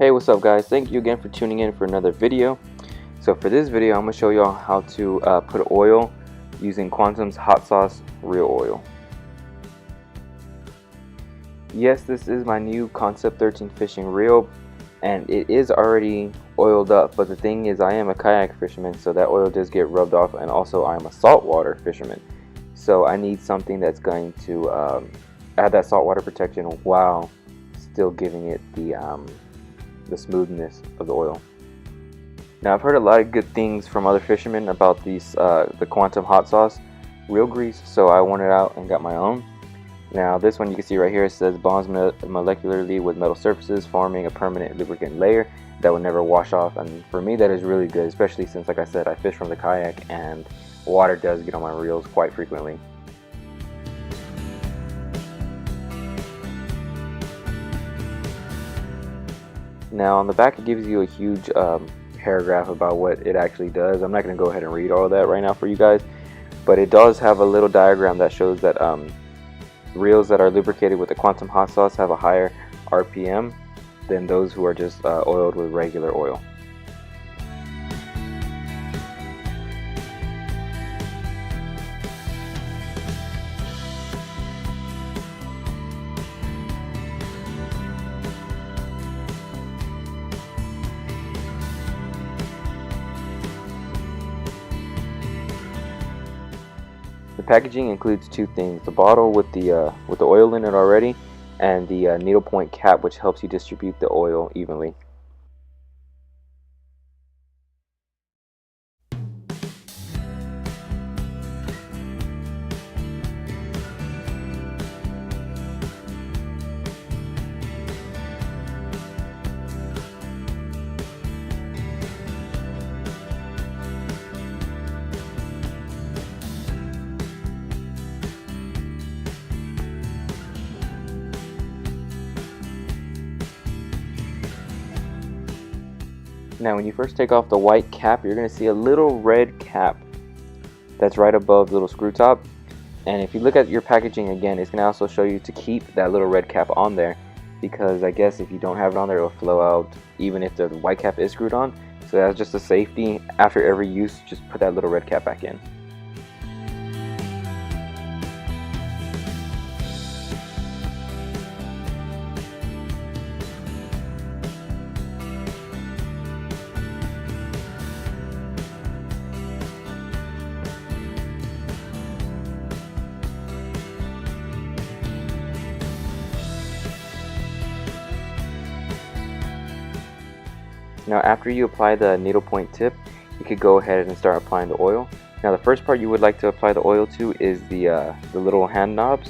Hey, what's up guys? Thank you again for tuning in for another video. So for this video I'm going to show you all how to put oil using Quantum's hot sauce reel oil. Yes, this is my new Concept 13 fishing reel and it is already oiled up, but the thing is I am a kayak fisherman, so that oil does get rubbed off, and also I'm a saltwater fisherman, so I need something that's going to add that saltwater protection while still giving it the smoothness of the oil. Now I've heard a lot of good things from other fishermen about these the Quantum hot sauce reel grease, so I went out and got my own. Now this one you can see right here, it says bonds molecularly with metal surfaces, forming a permanent lubricant layer that will never wash off. And for me that is really good, especially since, like I said, I fish from the kayak and water does get on my reels quite frequently. Now on the back it gives you a huge paragraph about what it actually does. I'm not going to go ahead and read all of that right now for you guys, but it does have a little diagram that shows that reels that are lubricated with the Quantum hot sauce have a higher RPM than those who are just oiled with regular oil. The packaging includes two things: the bottle with the oil in it already, and the needlepoint cap, which helps you distribute the oil evenly. Now when you first take off the white cap, you're going to see a little red cap that's right above the little screw top. And if you look at your packaging again, it's going to also show you to keep that little red cap on there, because I guess if you don't have it on there, it will flow out even if the white cap is screwed on. So that's just a safety. After every use, just put that little red cap back in. Now after you apply the needlepoint tip, you could go ahead and start applying the oil. Now the first part you would like to apply the oil to is the little hand knobs.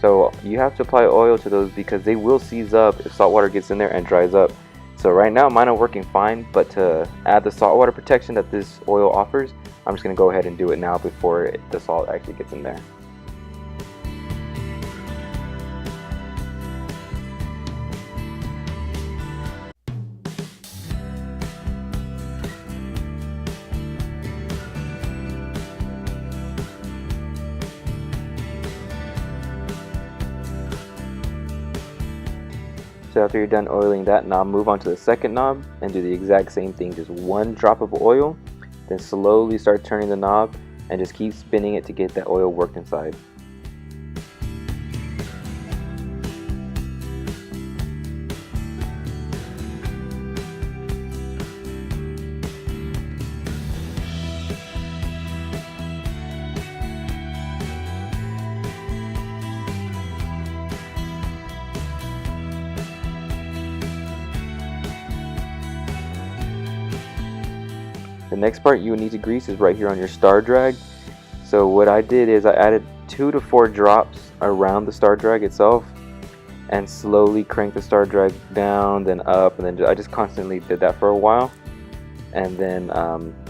So you have to apply oil to those because they will seize up if salt water gets in there and dries up. So right now mine are working fine, but to add the saltwater protection that this oil offers, I'm just going to go ahead and do it now before the salt actually gets in there. So after you're done oiling that knob, move on to the second knob and do the exact same thing. Just one drop of oil, then slowly start turning the knob and just keep spinning it to get that oil worked inside. The next part you will need to grease is right here on your star drag. So what I did is I added 2 to 4 drops around the star drag itself and slowly cranked the star drag down, then up, and then I just constantly did that for a while, and then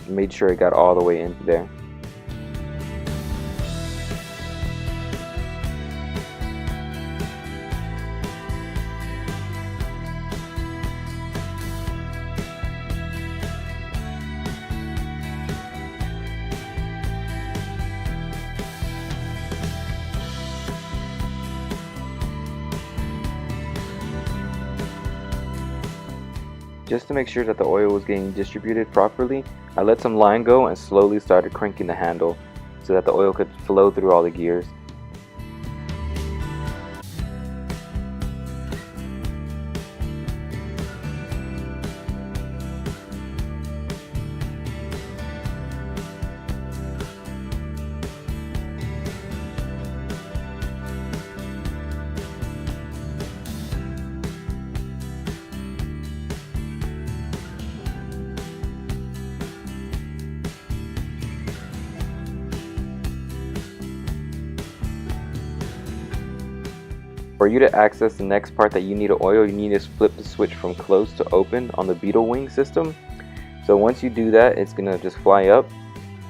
made sure it got all the way in there. Just to make sure that the oil was getting distributed properly, I let some line go and slowly started cranking the handle so that the oil could flow through all the gears. For you to access the next part that you need to oil, you need to flip the switch from closed to open on the beetle wing system. So once you do that, it's gonna just fly up.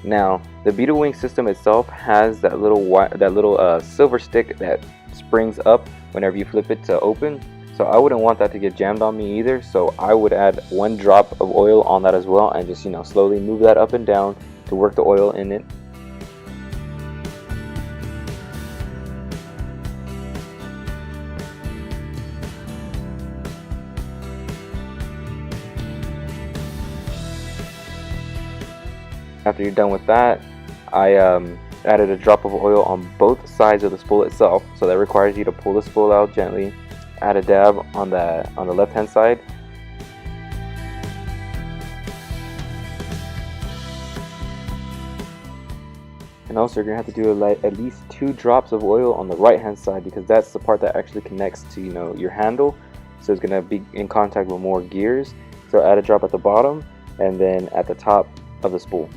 Now the beetle wing system itself has that little silver stick that springs up whenever you flip it to open. So I wouldn't want that to get jammed on me either. So I would add 1 drop of oil on that as well, and just slowly move that up and down to work the oil in it. After you're done with that, I added a drop of oil on both sides of the spool itself, so that requires you to pull the spool out gently. Add a dab on the left hand side. And also you're going to have to do at least 2 drops of oil on the right hand side, because that's the part that actually connects to your handle, so it's going to be in contact with more gears. So add a drop at the bottom and then at the top of the spool.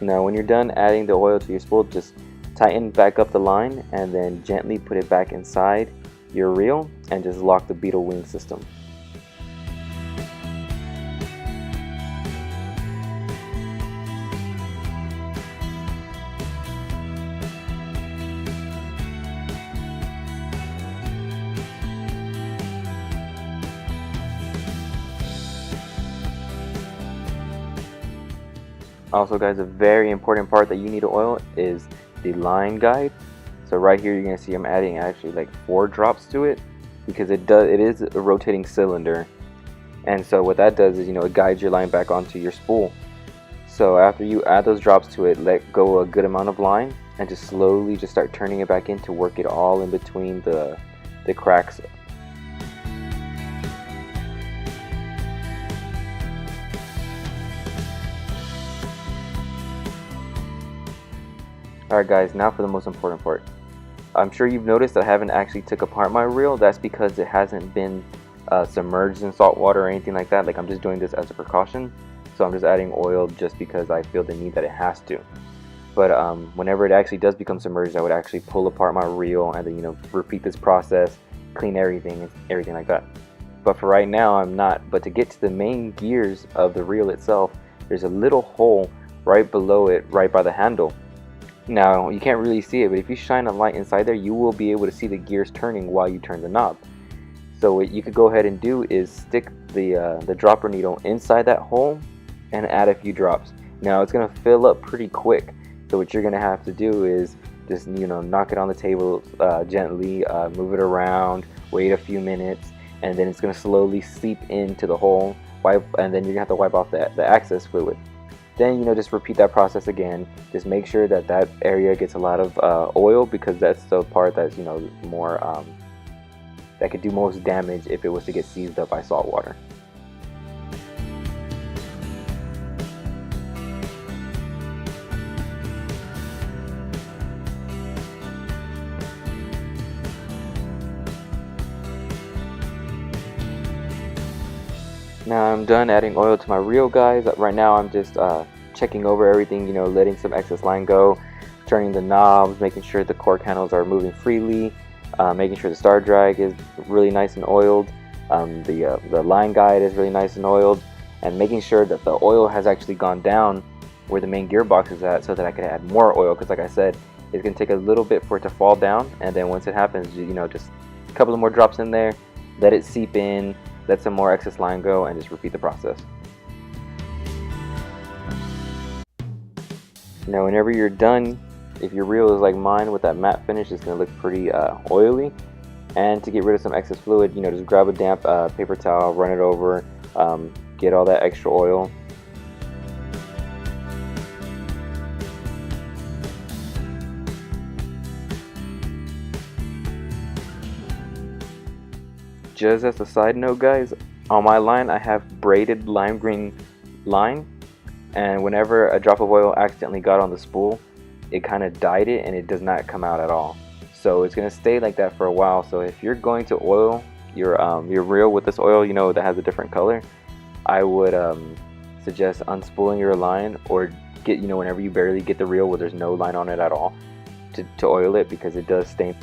Now when you're done adding the oil to your spool, just tighten back up the line and then gently put it back inside your reel and just lock the beetle wing system. Also guys, a very important part that you need to oil is the line guide. So right here you're going to see I'm adding actually like 4 drops to it, because it is a rotating cylinder, and so what that does is it guides your line back onto your spool. So after you add those drops to it, let go a good amount of line and just slowly just start turning it back in to work it all in between the cracks. Alright guys, now for the most important part. I'm sure you've noticed that I haven't actually took apart my reel. That's because it hasn't been submerged in salt water or anything like that. Like, I'm just doing this as a precaution. So I'm just adding oil just because I feel the need that it has to. But whenever it actually does become submerged, I would actually pull apart my reel and then repeat this process, clean everything like that. But for right now I'm not. But to get to the main gears of the reel itself, there's a little hole right below it, right by the handle. Now you can't really see it, but if you shine a light inside there, you will be able to see the gears turning while you turn the knob. So what you could go ahead and do is stick the dropper needle inside that hole and add a few drops. Now it's gonna fill up pretty quick, so what you're gonna have to do is just knock it on the table gently, move it around, wait a few minutes, and then it's gonna slowly seep into the hole. And then you're gonna have to wipe off the access fluid. Then just repeat that process again. Just make sure that area gets a lot of oil, because that's the part that's more that could do most damage if it was to get seized up by salt water. Now I'm done adding oil to my reel, guys. Right now I'm just checking over everything, letting some excess line go, turning the knobs, making sure the cork handles are moving freely, making sure the star drag is really nice and oiled, the line guide is really nice and oiled, and making sure that the oil has actually gone down where the main gearbox is at, so that I could add more oil, because like I said, it's going to take a little bit for it to fall down, and then once it happens, you know, just a couple of more drops in there, let it seep in, let some more excess line go, and just repeat the process. Now whenever you're done, if your reel is like mine with that matte finish, it's going to look pretty oily. And to get rid of some excess fluid, you know, just grab a damp paper towel, run it over, get all that extra oil. Just as a side note, guys, on my line I have braided lime green line, and whenever a drop of oil accidentally got on the spool, it kind of dyed it and it does not come out at all. So it's going to stay like that for a while. So if you're going to oil your reel with this oil, you know, that has a different color, I would suggest unspooling your line, or get, you know, whenever you barely get the reel where there's no line on it at all, to oil it, because it does stain.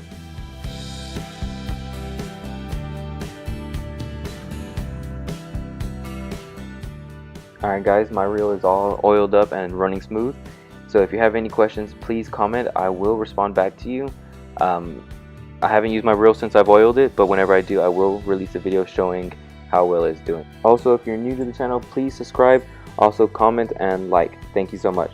Alright guys, my reel is all oiled up and running smooth. So if you have any questions, please comment. I will respond back to you. I haven't used my reel since I've oiled it, but whenever I do, I will release a video showing how well it's doing. Also, if you're new to the channel, please subscribe. Also comment and like. Thank you so much.